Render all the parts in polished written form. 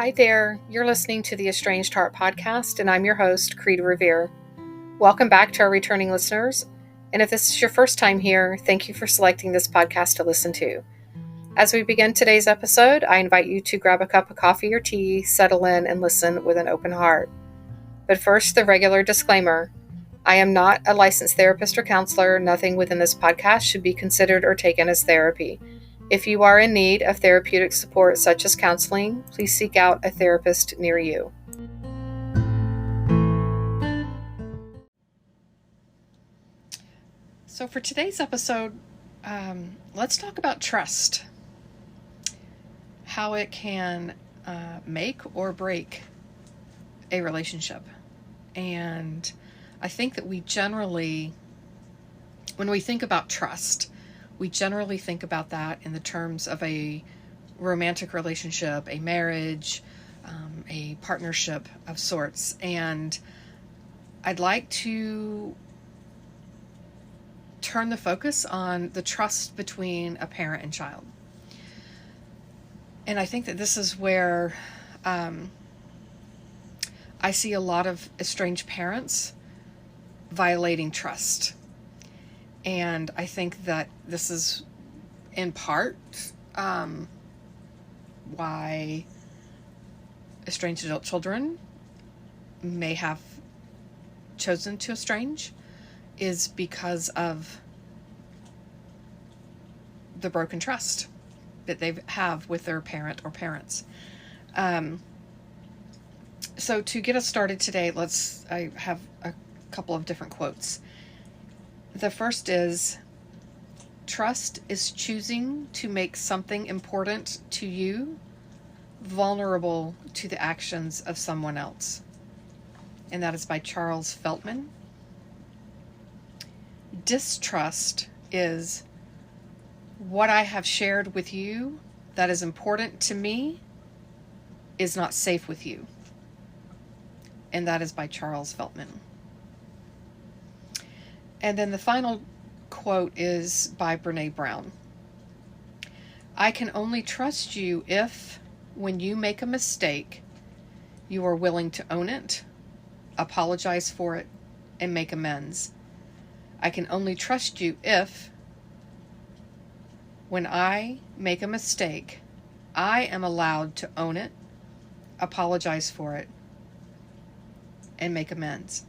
Hi there, you're listening to the Estranged Heart podcast, and I'm your host, Creta Revere. Welcome back to our returning listeners, and if this is your first time here, thank you for selecting this podcast to listen to. As we begin today's episode, I invite you to grab a cup of coffee or tea, settle in, and listen with an open heart. But first, the regular disclaimer. I am not a licensed therapist or counselor. Nothing within this podcast should be considered or taken as therapy. If you are in need of therapeutic support such as counseling, please seek out a therapist near you. So for today's episode, let's talk about trust. How it can make or break a relationship. And I think that we generally, when we think about trust, we generally think about that in the terms of a romantic relationship, a marriage, a partnership of sorts. And I'd like to turn the focus on the trust between a parent and child. And I think that this is where I see a lot of estranged parents violating trust. And I think that this is in part why estranged adult children may have chosen to estrange, is because of the broken trust that they have with their parent or parents. So to get us started today, I have a couple of different quotes. The first is, trust is choosing to make something important to you vulnerable to the actions of someone else. And that is by Charles Feltman. Distrust is what I have shared with you that is important to me is not safe with you. And that is by Charles Feltman. And then the final quote is by Brene Brown. I can only trust you if, when you make a mistake, you are willing to own it, apologize for it, and make amends. I can only trust you if, when I make a mistake, I am allowed to own it, apologize for it, and make amends.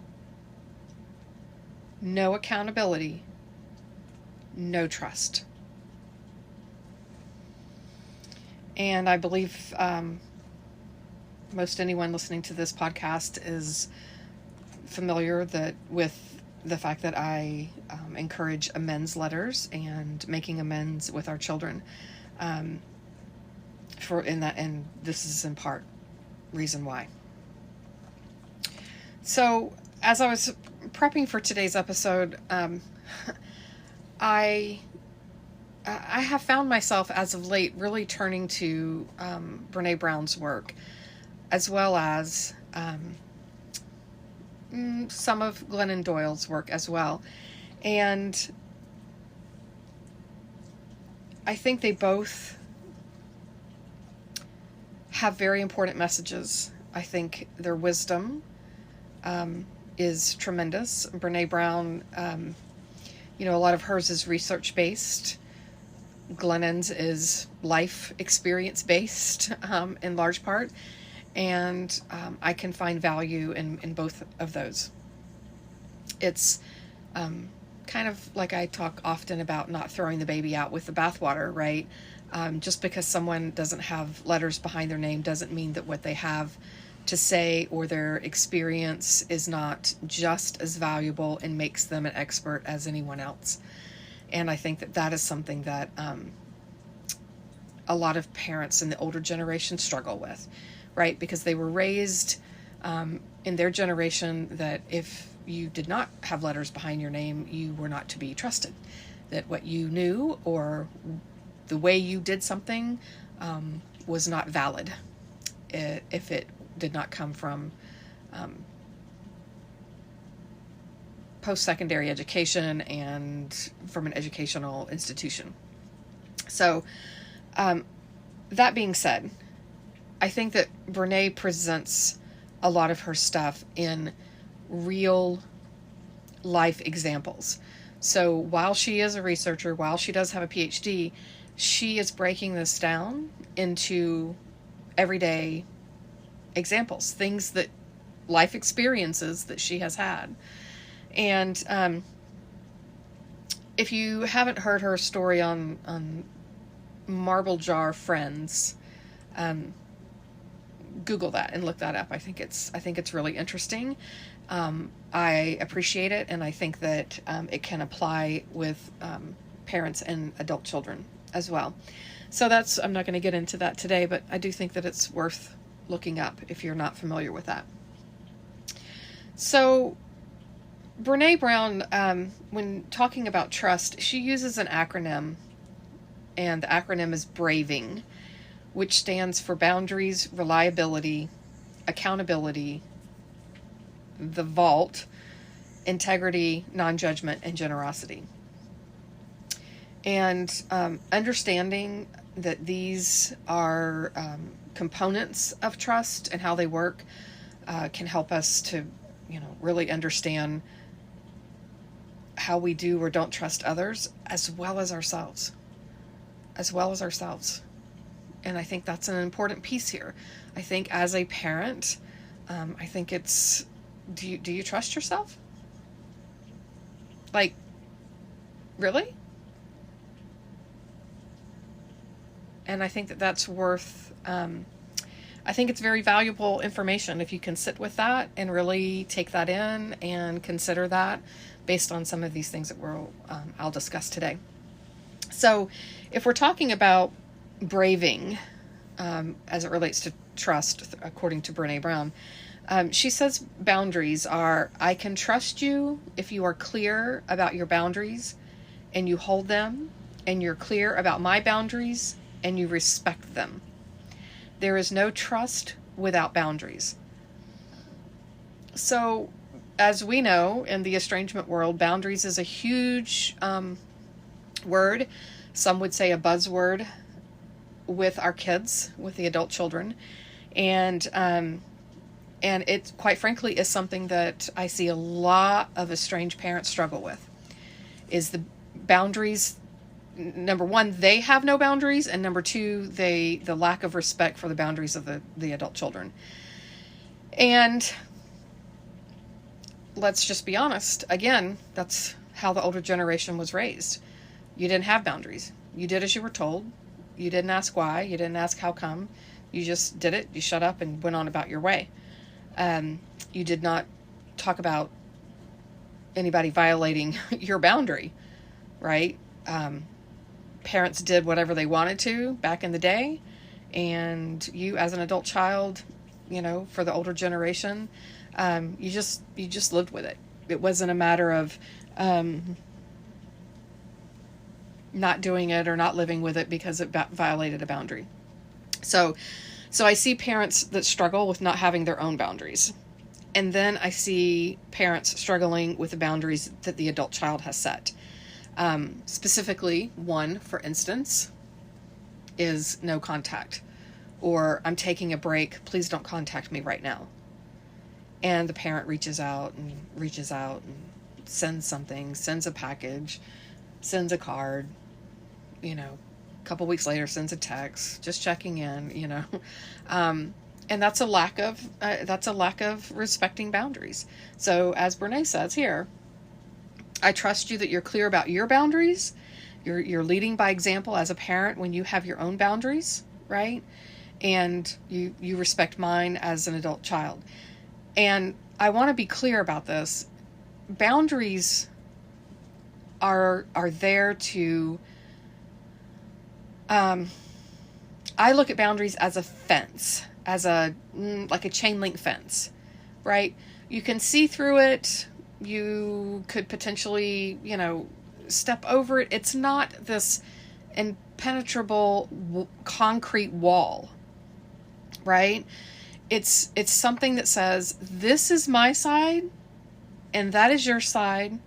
No accountability, no trust. And I believe most anyone listening to this podcast is familiar with the fact that I encourage amends letters and making amends with our children. And this is in part reason why. So as I was prepping for today's episode, I have found myself as of late really turning to Brene Brown's work, as well as some of Glennon Doyle's work as well. And I think they both have very important messages. I think their wisdom is tremendous. Brene Brown, a lot of hers is research-based. Glennon's is life experience-based in large part. And I can find value in both of those. It's kind of like I talk often about not throwing the baby out with the bathwater, right? Just because someone doesn't have letters behind their name doesn't mean that what they have to say or their experience is not just as valuable and makes them an expert as anyone else. And I think that is something that a lot of parents in the older generation struggle with, right? Because they were raised in their generation that if you did not have letters behind your name, you were not to be trusted. That what you knew or the way you did something was not valid if it did not come from post-secondary education and from an educational institution. So that being said, I think that Brene presents a lot of her stuff in real life examples. So while she is a researcher, while she does have a PhD, she is breaking this down into everyday examples, things that life experiences that she has had. And if you haven't heard her story on Marble Jar Friends, Google that and look that up. I think it's really interesting. I appreciate it, and I think that it can apply with parents and adult children as well. So I'm not going to get into that today, but I do think that it's worth looking up if you're not familiar with that. So Brene Brown, when talking about trust, she uses an acronym, and the acronym is BRAVING, which stands for boundaries, reliability, accountability, the vault, integrity, non-judgment, and generosity. And understanding that these are components of trust and how they work can help us to, really understand how we do or don't trust others as well as ourselves. And I think that's an important piece here. I think as a parent, I think it's, do you trust yourself? Like, really? And I think that that's worth, I think it's very valuable information if you can sit with that and really take that in and consider that based on some of these things that I'll discuss today. So if we're talking about braving as it relates to trust, according to Brene Brown, she says boundaries are, I can trust you if you are clear about your boundaries and you hold them, and you're clear about my boundaries and you respect them. There is no trust without boundaries. So, as we know, in the estrangement world, boundaries is a huge word. Some would say a buzzword with our kids, with the adult children. And it, quite frankly, is something that I see a lot of estranged parents struggle with, is the boundaries. Number one, they have no boundaries, and number two, the lack of respect for the boundaries of the adult children. And let's just be honest, again, that's how the older generation was raised. You didn't have boundaries. You did as you were told. You didn't ask why. You didn't ask how come. You just did it. You shut up and went on about your way. You did not talk about anybody violating your boundary, right? Parents did whatever they wanted to back in the day, and you as an adult child, for the older generation, you just lived with it. It wasn't a matter of not doing it or not living with it because it violated a boundary. So I see parents that struggle with not having their own boundaries. And then I see parents struggling with the boundaries that the adult child has set. Specifically, one, for instance, is no contact, or I'm taking a break, please don't contact me right now. And the parent reaches out and sends something, sends a package, sends a card, a couple weeks later sends a text, just checking in, and that's a lack of respecting boundaries. So as Brene says here, I trust you that you're clear about your boundaries. You're leading by example as a parent when you have your own boundaries, right? And you respect mine as an adult child. And I want to be clear about this. Boundaries are there to, I look at boundaries as a fence, as like a chain link fence, right? You can see through it. You could potentially, step over it. It's not this impenetrable concrete wall, right? It's something that says, this is my side and that is your side,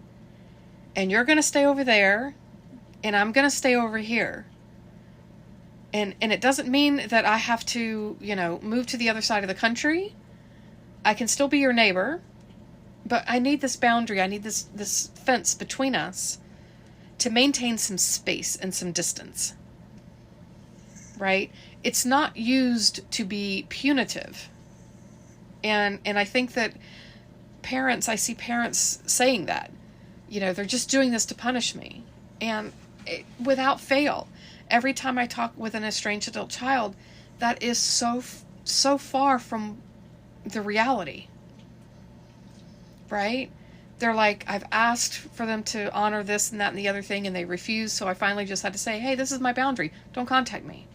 and you're going to stay over there and I'm going to stay over here. And it doesn't mean that I have to, move to the other side of the country. I can still be your neighbor, but I need this boundary. I need this fence between us to maintain some space and some distance. Right? It's not used to be punitive. And I think that I see parents saying that, they're just doing this to punish me. And without fail, every time I talk with an estranged adult child, that is so far from the reality. Right? They're like, I've asked for them to honor this and that and the other thing, and they refuse. So I finally just had to say, hey, this is my boundary. Don't contact me.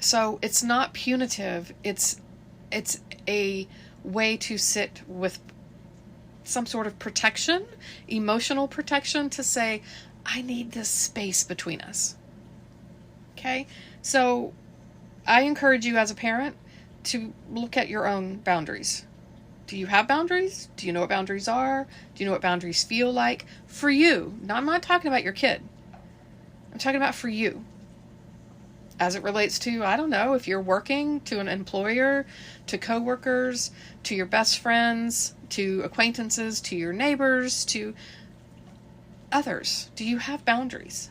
So it's not punitive. It's a way to sit with some sort of protection, emotional protection, to say, I need this space between us. Okay? So I encourage you as a parent to look at your own boundaries. Do you have boundaries? Do you know what boundaries are? Do you know what boundaries feel like? For you. Now, I'm not talking about your kid. I'm talking about for you. As it relates to, I don't know, if you're working, to an employer, to coworkers, to your best friends, to acquaintances, to your neighbors, to others. Do you have boundaries?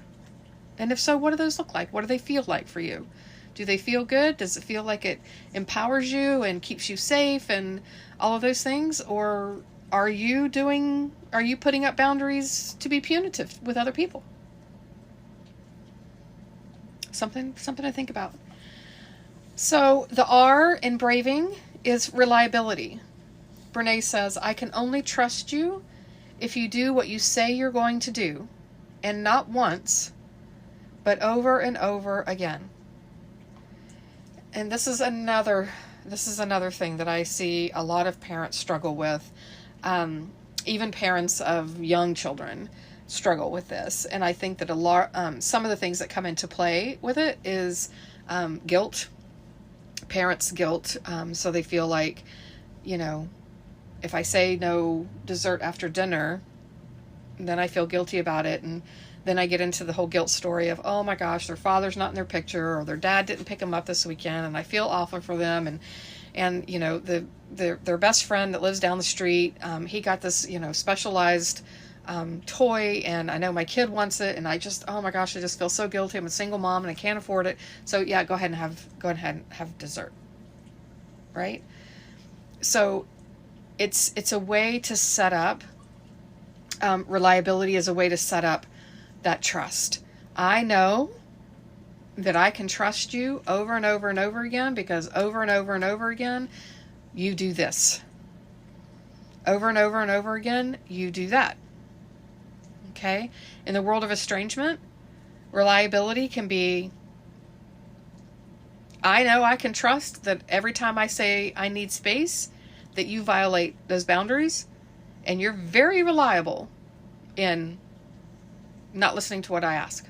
And if so, what do those look like? What do they feel like for you? Do they feel good? Does it feel like it empowers you and keeps you safe and all of those things? Or are you putting up boundaries to be punitive with other people? Something to think about. So the R in braving is reliability. Brene says, I can only trust you if you do what you say you're going to do, and not once, but over and over again. And this is another thing that I see a lot of parents struggle with. Even parents of young children struggle with this. And I think that some of the things that come into play with it is guilt, parents' guilt. So they feel like, if I say no dessert after dinner, then I feel guilty about it. And then I get into the whole guilt story of, oh my gosh, their father's not in their picture, or their dad didn't pick them up this weekend, and I feel awful for them. And their best friend that lives down the street, he got this, specialized toy, and I know my kid wants it, and oh my gosh, I just feel so guilty. I'm a single mom and I can't afford it. So yeah, go ahead and have dessert. Right? So it's a way to set up, reliability is a way to set up that trust. I know that I can trust you over and over and over again, because over and over and over again, you do this. Over and over and over again, you do that. Okay? In the world of estrangement, reliability can be, I know I can trust that every time I say I need space, that you violate those boundaries, and you're very reliable in not listening to what I ask.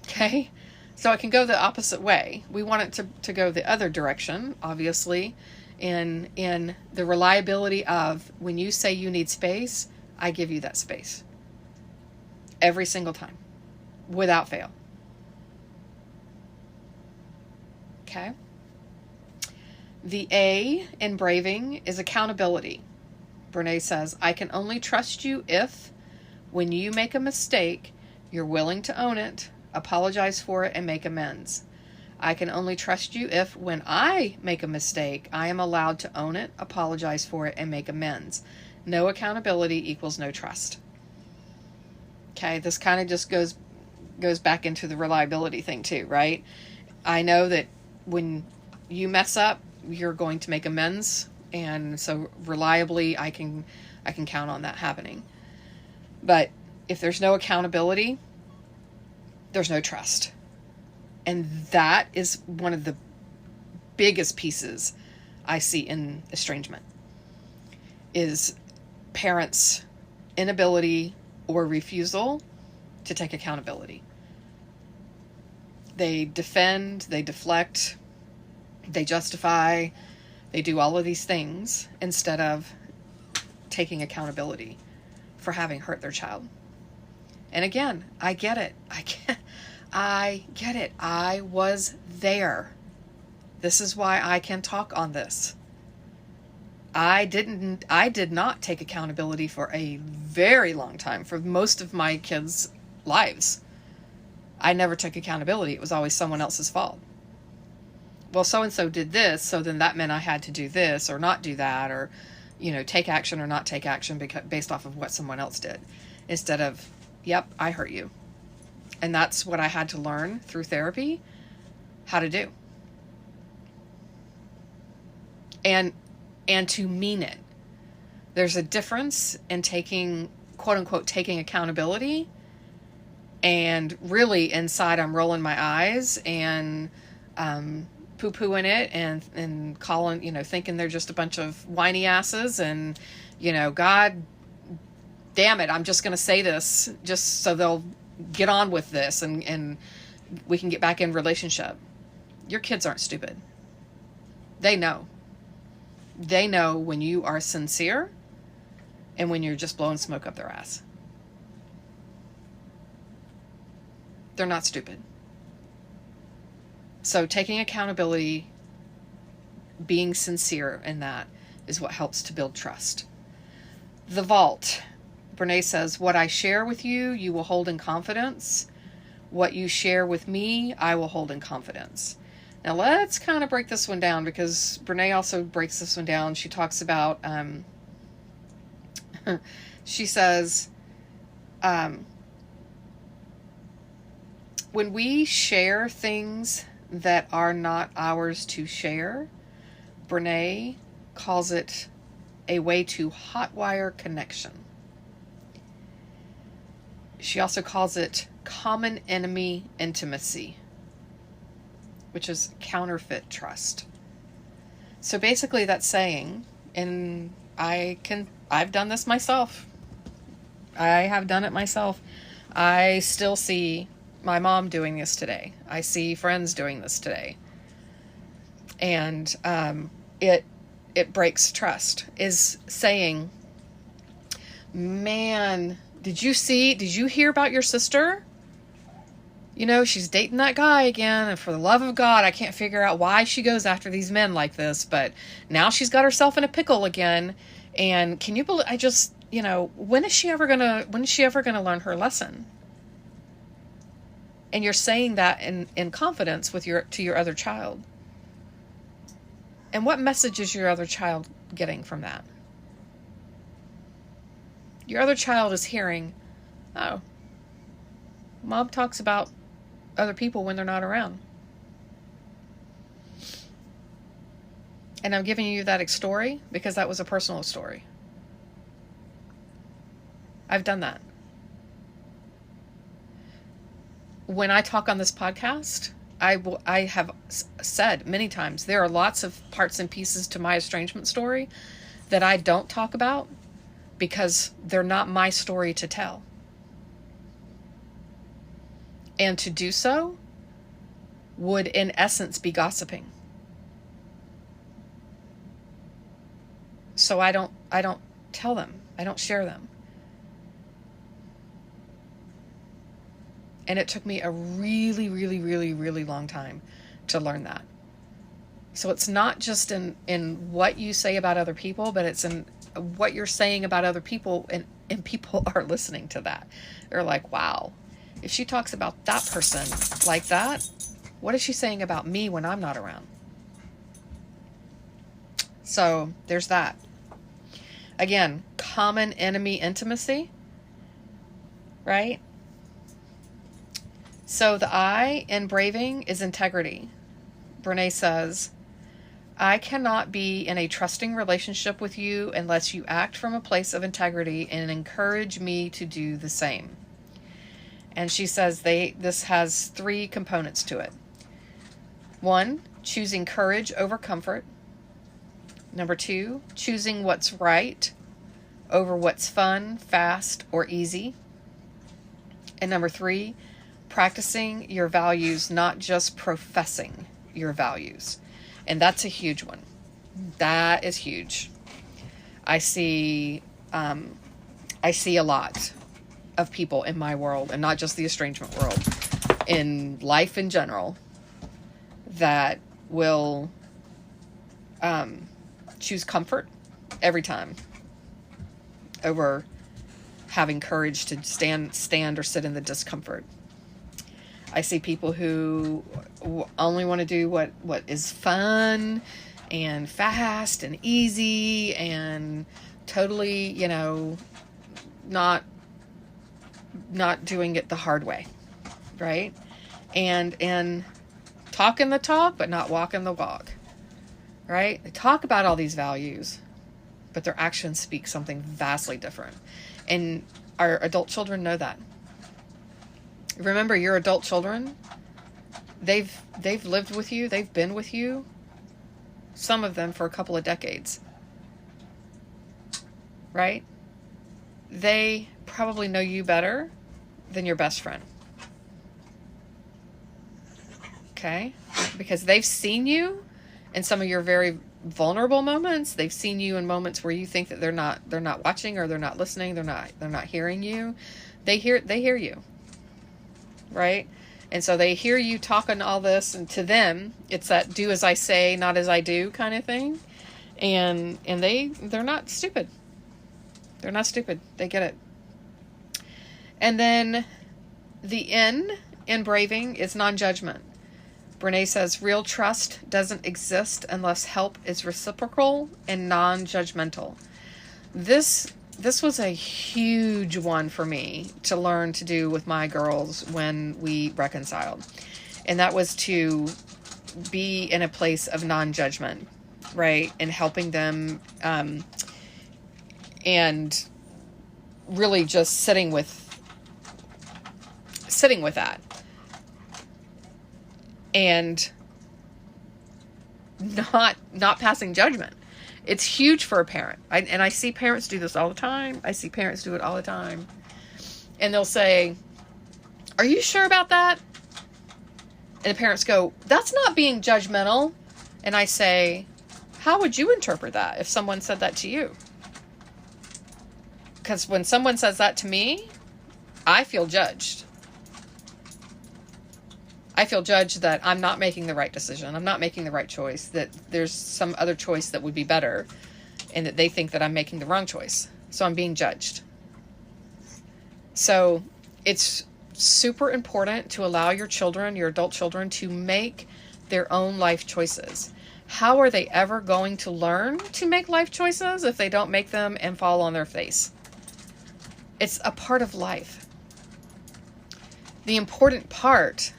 Okay? So it can go the opposite way. We want it to go the other direction, obviously, in the reliability of, when you say you need space, I give you that space. Every single time. Without fail. Okay? The A in braving is accountability. Brene says, I can only trust you if, when you make a mistake, you're willing to own it, apologize for it, and make amends. I can only trust you if, when I make a mistake, I am allowed to own it, apologize for it, and make amends. No accountability equals no trust. Okay, this kind of just goes back into the reliability thing too, right? I know that when you mess up, you're going to make amends, and so reliably I can count on that happening. But if there's no accountability, there's no trust. And that is one of the biggest pieces I see in estrangement, is parents' inability or refusal to take accountability. They defend, they deflect, they justify, they do all of these things instead of taking accountability for having hurt their child. And again, I get it. I get it. I was there. This is why I can talk on this. I did not take accountability for a very long time, for most of my kids' lives. I never took accountability. It was always someone else's fault. Well, so-and-so did this, so then that meant I had to do this or not do that, or, take action or not take action based off of what someone else did. Instead of, yep, I hurt you. And that's what I had to learn through therapy how to do. And to mean it. There's a difference in taking, quote unquote, taking accountability, and really inside I'm rolling my eyes and poo-pooing it and calling, thinking they're just a bunch of whiny asses, and, God damn it, I'm just going to say this just so they'll get on with this and we can get back in relationship. Your kids aren't stupid. They know. They know when you are sincere and when you're just blowing smoke up their ass. They're not stupid. So taking accountability, being sincere in that is what helps to build trust. The vault. Brene says, what I share with you, you will hold in confidence. What you share with me, I will hold in confidence. Now let's kind of break this one down, because Brene also breaks this one down. She talks about, she says, when we share things that are not ours to share, Brene calls it a way to hotwire connection. She also calls it common enemy intimacy, which is counterfeit trust. So basically that's saying, and I've done this myself. I have done it myself. I still see my mom doing this today. I see friends doing this today. And it breaks trust, is saying, man, did you hear about your sister? She's dating that guy again, and for the love of God, I can't figure out why she goes after these men like this, but now she's got herself in a pickle again. And can you believe, when is she ever gonna learn her lesson? And you're saying that in confidence to your other child. And what message is your other child getting from that? Your other child is hearing, oh, mom talks about other people when they're not around. And I'm giving you that story because that was a personal story. I've done that. When I talk on this podcast, I have said many times, there are lots of parts and pieces to my estrangement story that I don't talk about because they're not my story to tell. And to do so would, in essence, be gossiping. So I don't tell them. I don't share them. And it took me a really, really, really, really long time to learn that. So it's not just in what you say about other people, but it's in what you're saying about other people, and people are listening to that. They're like, wow, if she talks about that person like that, what is she saying about me when I'm not around? So there's that. Again, common enemy intimacy, right? So the I in braving is integrity. Brene says, I cannot be in a trusting relationship with you unless you act from a place of integrity and encourage me to do the same. And she says this has 3 components to it. 1, choosing courage over comfort. Number 2, choosing what's right over what's fun, fast, or easy. And number 3, practicing your values, not just professing your values. And that's a huge one. That is huge. I see a lot of people in my world, and not just the estrangement world, in life in general, that will choose comfort every time over having courage to stand or sit in the discomfort. I see people who only want to do what is fun and fast and easy and totally, not doing it the hard way, right? And talking the talk, but not walking the walk, right? They talk about all these values, but their actions speak something vastly different. And our adult children know that. Remember, your adult children, they've lived with you, they've been with you, some of them for a couple of decades, right? They probably know you better than your best friend. Okay? Because they've seen you in some of your very vulnerable moments. They've seen you in moments where you think that they're not watching, or they're not listening, they're not hearing you. They hear you. Right? And so they hear you talking all this, and to them it's that do as I say, not as I do kind of thing. And they're not stupid. They're not stupid. They get it. And then the N in braving is non-judgment. Brene says real trust doesn't exist unless help is reciprocal and non-judgmental. This was a huge one for me to learn to do with my girls when we reconciled. And that was to be in a place of non-judgment, right? And helping them, and really just sitting with that. And not passing judgment. It's huge for a parent. And I see parents do this all the time. I see parents do it all the time. And they'll say, "Are you sure about that?" And the parents go, "That's not being judgmental." And I say, "How would you interpret that if someone said that to you?" Because when someone says that to me, I feel judged. I feel judged that I'm not making the right decision. I'm not making the right choice, that there's some other choice that would be better, and that they think that I'm making the wrong choice. So I'm being judged. So it's super important to allow your children, your adult children, to make their own life choices. How are they ever going to learn to make life choices if they don't make them and fall on their face? It's a part of life. The important part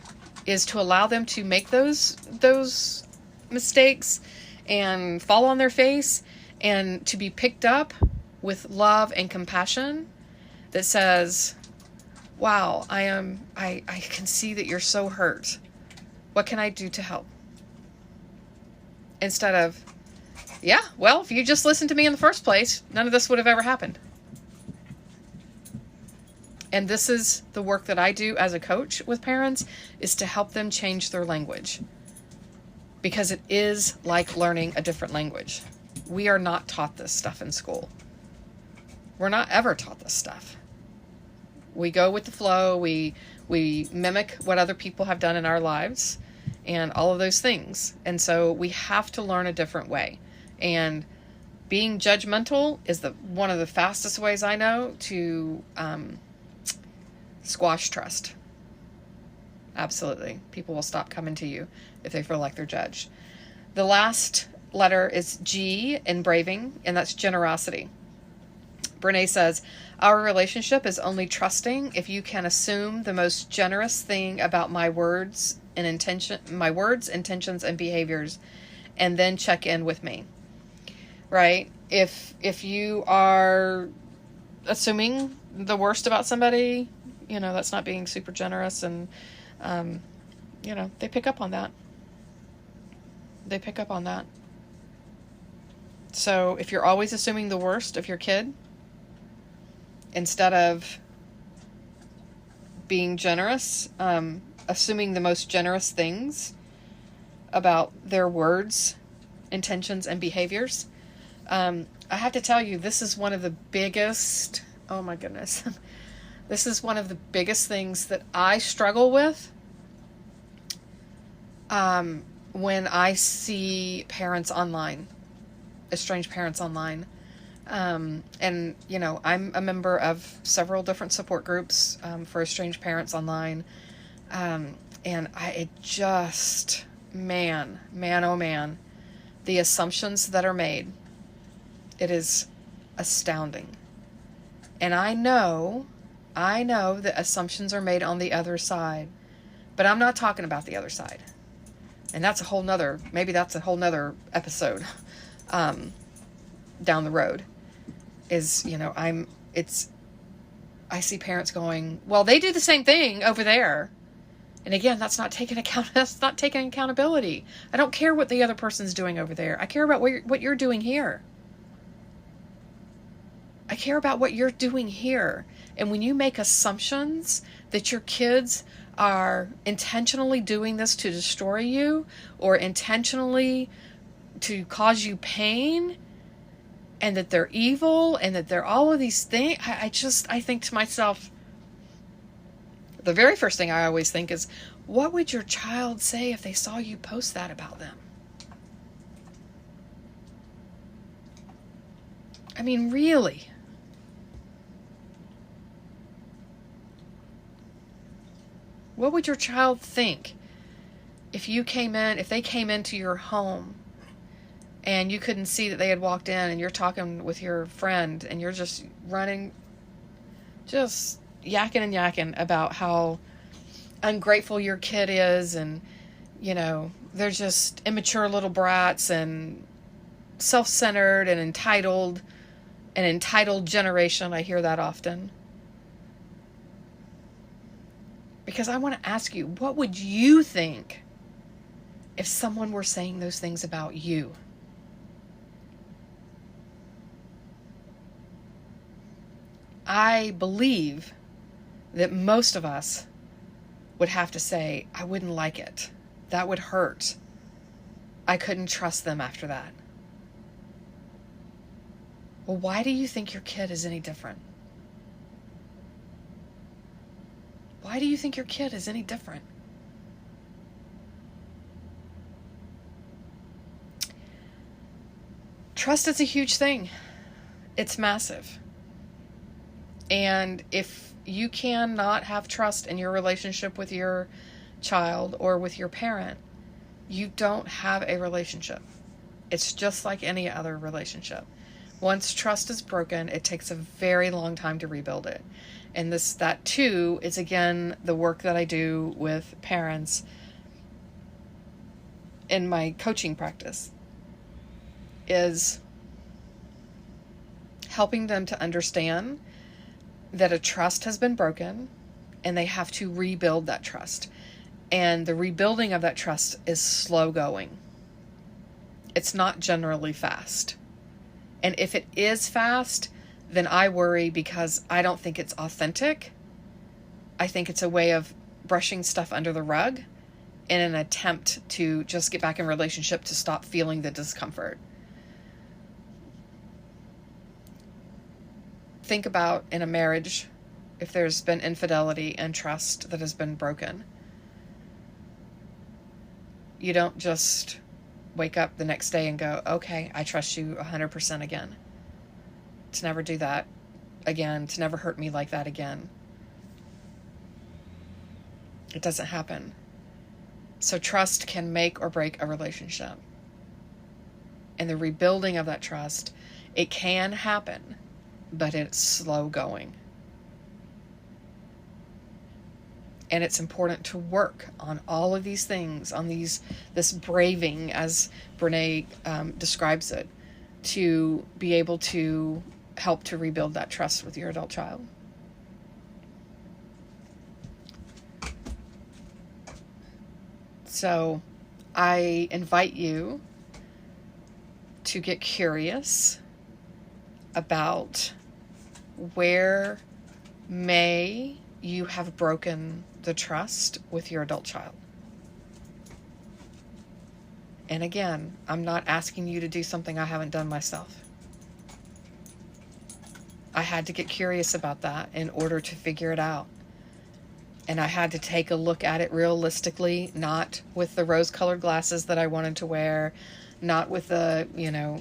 is to allow them to make those mistakes and fall on their face, and to be picked up with love and compassion that says, "Wow, I can see that you're so hurt. What can I do to help?" Instead of, "Yeah, well, if you just listened to me in the first place, none of this would have ever happened." And this is the work that I do as a coach with parents, is to help them change their language. Because it is like learning a different language. We are not taught this stuff in school. We're not ever taught this stuff. We go with the flow. We mimic what other people have done in our lives and all of those things. And so we have to learn a different way. And being judgmental is one of the fastest ways I know to squash trust. Absolutely. People will stop coming to you if they feel like they're judged. The last letter is G in braving, and that's generosity. Brene says, our relationship is only trusting if you can assume the most generous thing about my words, intentions, and behaviors, and then check in with me. Right? If you are assuming the worst about somebody, that's not being super generous, and they pick up on that. They pick up on that. So if you're always assuming the worst of your kid, instead of being generous, assuming the most generous things about their words, intentions, and behaviors, I have to tell you, this is one of the biggest, oh my goodness, This is one of the biggest things that I struggle with when I see parents online, estranged parents online. And, you know, I'm a member of several different support groups for estranged parents online. And it just, man, oh man, the assumptions that are made, it is astounding. And I know that assumptions are made on the other side, but I'm not talking about the other side. And that's maybe that's a whole nother episode down the road. Is, you know, I see parents going, well, they do the same thing over there. And again, that's not taking accountability. I don't care what the other person's doing over there. I care about what you're doing here. I care about what you're doing here. And when you make assumptions that your kids are intentionally doing this to destroy you or intentionally to cause you pain, and that they're evil and that they're all of these things, I think to myself, the very first thing I always think is, what would your child say if they saw you post that about them? I mean, really? What would your child think if they came into your home and you couldn't see that they had walked in and you're talking with your friend and you're just running, just yakking about how ungrateful your kid is, and, you know, they're just immature little brats and self-centered and entitled, an entitled generation. I hear that often. Because I want to ask you, what would you think if someone were saying those things about you? I believe that most of us would have to say, I wouldn't like it. That would hurt. I couldn't trust them after that. Well, why do you think your kid is any different? Why do you think your kid is any different? Trust is a huge thing. It's massive. And if you cannot have trust in your relationship with your child or with your parent, you don't have a relationship. It's just like any other relationship. Once trust is broken, it takes a very long time to rebuild it. And that too is, again, the work that I do with parents in my coaching practice, is helping them to understand that a trust has been broken and they have to rebuild that trust. And the rebuilding of that trust is slow going. It's not generally fast. And if it is fast, then I worry, because I don't think it's authentic. I think it's a way of brushing stuff under the rug in an attempt to just get back in relationship to stop feeling the discomfort. Think about in a marriage, if there's been infidelity and trust that has been broken. You don't just wake up the next day and go, okay, I trust you 100% again. To never do that again, to never hurt me like that again. It doesn't happen. So trust can make or break a relationship. And the rebuilding of that trust, it can happen, but it's slow going. And it's important to work on all of these things, on this braving, as Brene describes it, to be able to help to rebuild that trust with your adult child. So I invite you to get curious about where may you have broken the trust with your adult child. And again, I'm not asking you to do something I haven't done myself. I had to get curious about that in order to figure it out. And I had to take a look at it realistically, not with the rose-colored glasses that I wanted to wear, not with the,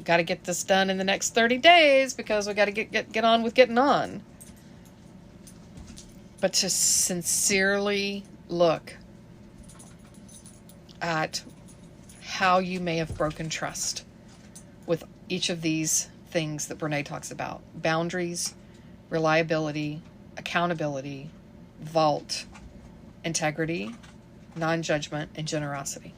got to get this done in the next 30 days because we got to get on with getting on. But to sincerely look at how you may have broken trust with each of these things that Brene talks about: boundaries, reliability, accountability, vault, integrity, non-judgment, and generosity.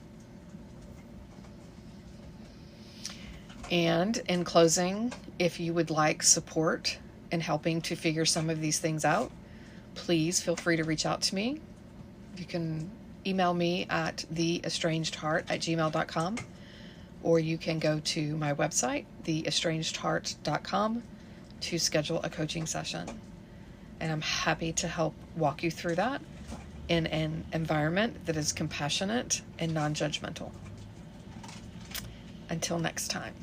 And in closing, if you would like support in helping to figure some of these things out, please feel free to reach out to me. You can email me at theestrangedheart@gmail.com, or you can go to my website, theestrangedheart.com, to schedule a coaching session. And I'm happy to help walk you through that in an environment that is compassionate and non-judgmental. Until next time.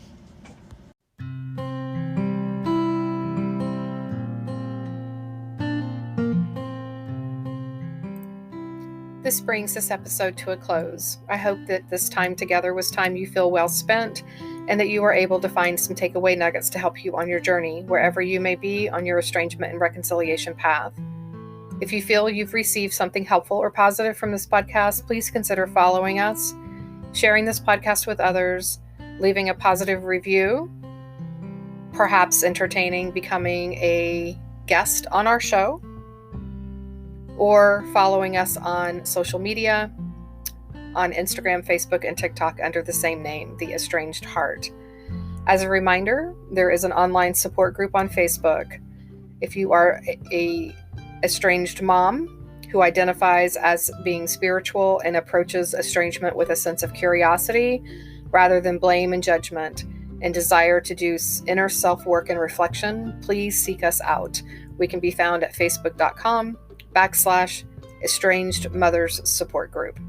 This brings this episode to a close. I hope that this time together was time you feel well spent, and that you are able to find some takeaway nuggets to help you on your journey, wherever you may be on your estrangement and reconciliation path. If you feel you've received something helpful or positive from this podcast, please consider following us, sharing this podcast with others, leaving a positive review, perhaps entertaining becoming a guest on our show, or following us on social media, on Instagram, Facebook, and TikTok under the same name, The Estranged Heart. As a reminder, there is an online support group on Facebook. If you are a estranged mom who identifies as being spiritual and approaches estrangement with a sense of curiosity rather than blame and judgment, and desire to do inner self-work and reflection, please seek us out. We can be found at facebook.com/estranged mothers support group.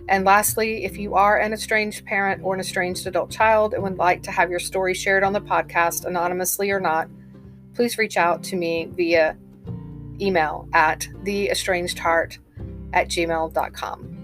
And lastly, if you are an estranged parent or an estranged adult child and would like to have your story shared on the podcast, anonymously or not, please reach out to me via email at theestrangedheart@gmail.com.